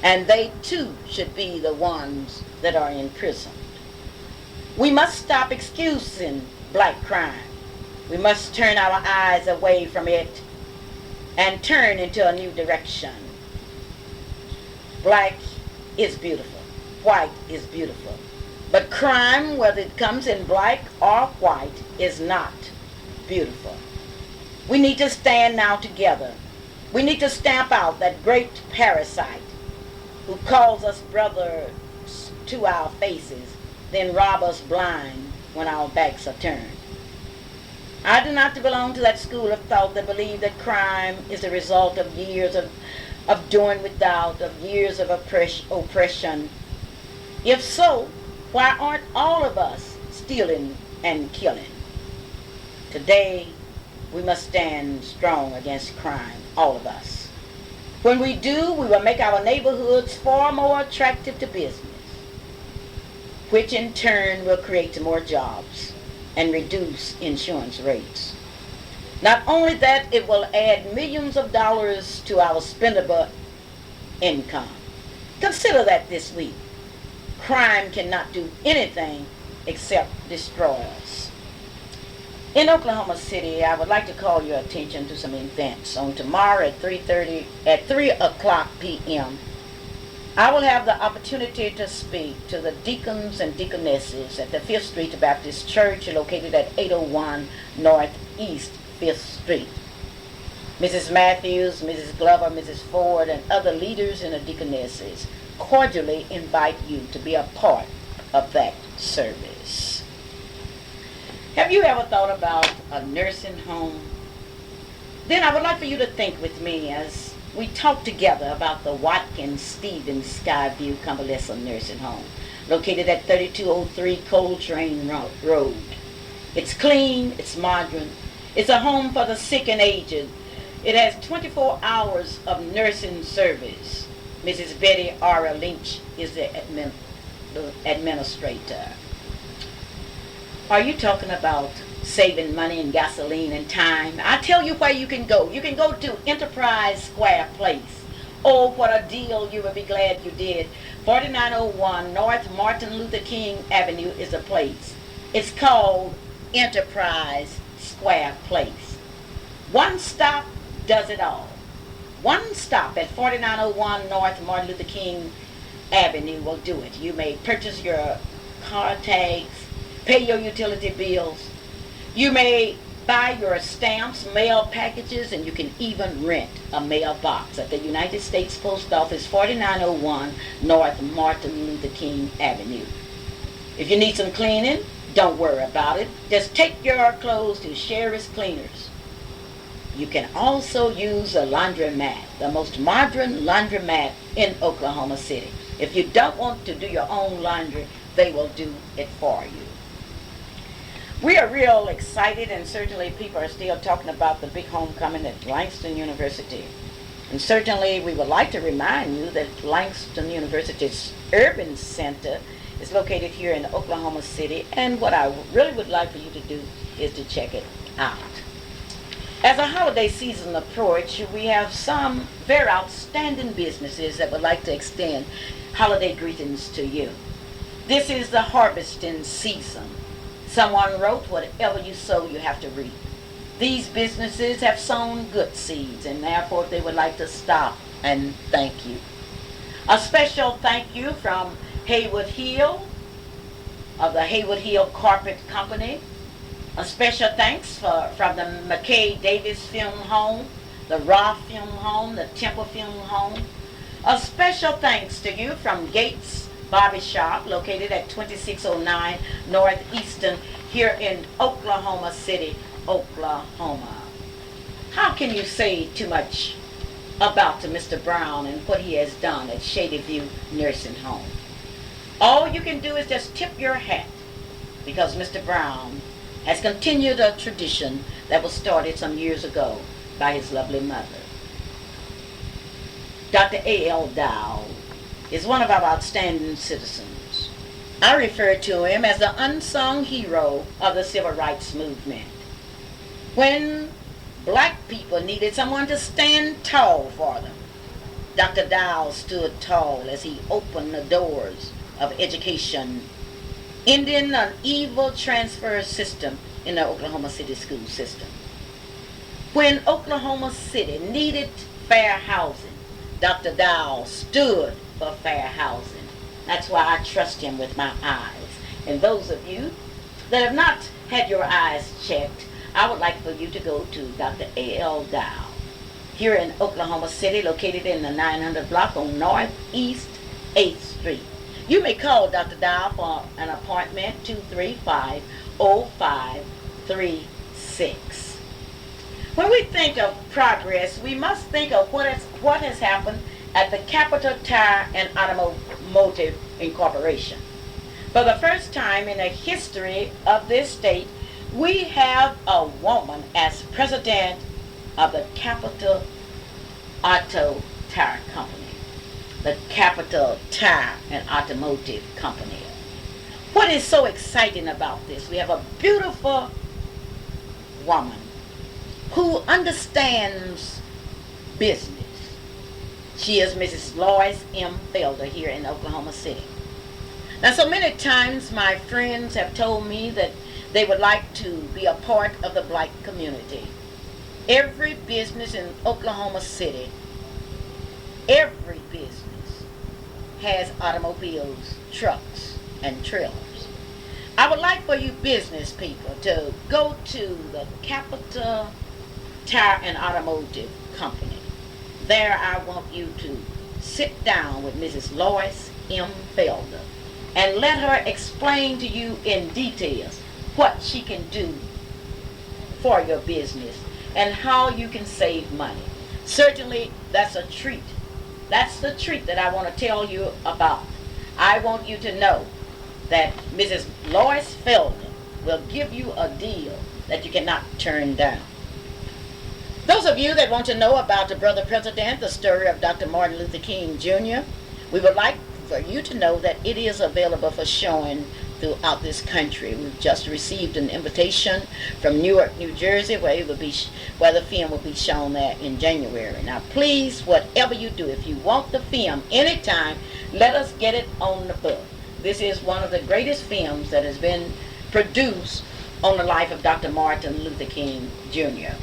Speaker 1: And they too should be the ones that are imprisoned. We must stop excusing black crime. We must turn our eyes away from it and turn into a new direction. Black is beautiful. White is beautiful. But crime, whether it comes in black or white, is not beautiful. We need to stand now together. We need to stamp out that great parasite who calls us brothers to our faces, then rob us blind when our backs are turned. I do not belong to that school of thought that believe that crime is the result of years of doing without, of years of oppression. If so, why aren't all of us stealing and killing? Today, we must stand strong against crime, all of us. When we do, we will make our neighborhoods far more attractive to business, which in turn will create more jobs and reduce insurance rates. Not only that, it will add millions of dollars to our spendable income. Consider that this week. Crime cannot do anything except destroy us. In Oklahoma City, I would like to call your attention to some events. On tomorrow at 3 o'clock p.m., I will have the opportunity to speak to the deacons and deaconesses at the 5th Street Baptist Church located at 801 Northeast 5th Street. Mrs. Matthews, Mrs. Glover, Mrs. Ford, and other leaders in the deaconesses cordially invite you to be a part of that service. Have you ever thought about a nursing home? Then I would like for you to think with me as we talk together about the Watkins Stevens Skyview Convalescent Nursing Home, located at 3203 Coltrane Road. It's clean, it's modern, it's a home for the sick and aged. It has 24 hours of nursing service. Mrs. Betty R. Lynch is the administrator. Are you talking about saving money and gasoline and time? I tell you where you can go. You can go to Enterprise Square Place. Oh, what a deal. You will be glad you did. 4901 North Martin Luther King Avenue is a place. It's called Enterprise Square Place. One stop does it all. One stop at 4901 North Martin Luther King Avenue will do it. You may purchase your car tags, pay your utility bills. You may buy your stamps, mail packages, and you can even rent a mailbox at the United States Post Office, 4901 North Martin Luther King Avenue. If you need some cleaning, don't worry about it. Just take your clothes to Sherry's Cleaners. You can also use a laundromat, the most modern laundromat in Oklahoma City. If you don't want to do your own laundry, they will do it for you. We are real excited, and certainly people are still talking about the big homecoming at Langston University. And certainly we would like to remind you that Langston University's Urban Center is located here in Oklahoma City, and what I really would like for you to do is to check it out. As the holiday season approaches, we have some very outstanding businesses that would like to extend holiday greetings to you. This is the harvesting season. Someone wrote, whatever you sow, you have to reap. These businesses have sown good seeds, and therefore they would like to stop and thank you. A special thank you from Haywood Hill of the Haywood Hill Carpet Company. A special thanks from the McKay Davis Film Home, the Roth Film Home, the Temple Film Home. A special thanks to you from Gates Barbershop, located at 2609 Northeastern here in Oklahoma City, Oklahoma. How can you say too much about Mr. Brown and what he has done at Shady View Nursing Home? All you can do is just tip your hat, because Mr. Brown has continued a tradition that was started some years ago by his lovely mother. Dr. A.L. Dow is one of our outstanding citizens. I refer to him as the unsung hero of the civil rights movement. When black people needed someone to stand tall for them, Dr. Dow stood tall as he opened the doors of education, ending an evil transfer system in the Oklahoma City school system. When Oklahoma City needed fair housing, Dr. Dow stood for fair housing. That's why I trust him with my eyes. And those of you that have not had your eyes checked, I would like for you to go to Dr. A.L. Dow here in Oklahoma City, located in the 900 block on Northeast 8th Street. You may call Dr. Dow for an appointment, 235-0536. When we think of progress, we must think of what has happened at the Capital Tire and Automotive Incorporation. For the first time in the history of this state, we have a woman as president of the Capital Auto Tire Company, the Capital Tire and Automotive Company. What is so exciting about this? We have a beautiful woman who understands business. She is Mrs. Lois M. Felder here in Oklahoma City. Now, so many times my friends have told me that they would like to be a part of the black community. Every business in Oklahoma City, every business has automobiles, trucks, and trailers. I would like for you business people to go to the Capital Tire and Automotive Company. There I want you to sit down with Mrs. Lois M. Felder and let her explain to you in details what she can do for your business and how you can save money. Certainly, that's a treat. That's the treat that I want to tell you about. I want you to know that Mrs. Lois Felder will give you a deal that you cannot turn down. Those of you that want to know about the brother president, the story of Dr. Martin Luther King Jr., we would like for you to know that it is available for showing throughout this country. We've just received an invitation from Newark, New Jersey, where the film will be shown there in January. Now, please, whatever you do, if you want the film anytime, let us get it on the book. This is one of the greatest films that has been produced on the life of Dr. Martin Luther King Jr.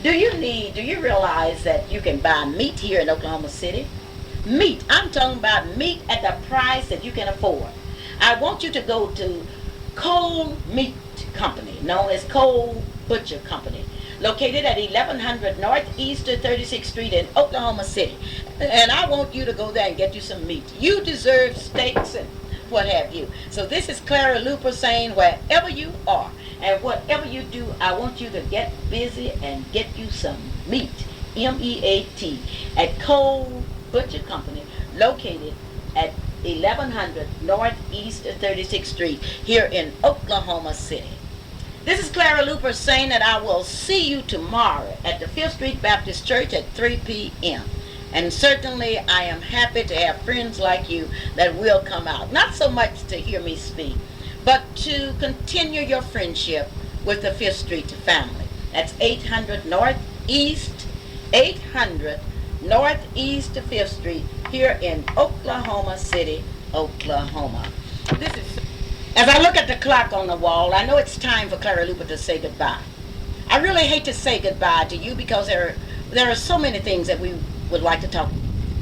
Speaker 1: Do you realize that you can buy meat here in Oklahoma City? Meat. I'm talking about meat at the price that you can afford. I want you to go to Cole Meat Company, known as Cole Butcher Company, located at 1100 Northeast 36th Street in Oklahoma City. And I want you to go there and get you some meat. You deserve steaks and what have you. So this is Clara Luper saying, wherever you are and whatever you do, I want you to get busy and get you some meat, M-E-A-T, at Cole Butcher Company, located at 1100 Northeast 36th Street here in Oklahoma City. This is Clara Luper saying that I will see you tomorrow at the 5th Street Baptist Church at 3 p.m. And certainly I am happy to have friends like you that will come out. Not so much to hear me speak, but to continue your friendship with the 5th Street family. That's 800 Northeast 5th Street here in Oklahoma City, Oklahoma. As I look at the clock on the wall, I know it's time for Clara Luper to say goodbye. I really hate to say goodbye to you because there are so many things that we would like to talk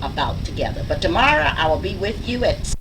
Speaker 1: about together. But tomorrow I will be with you at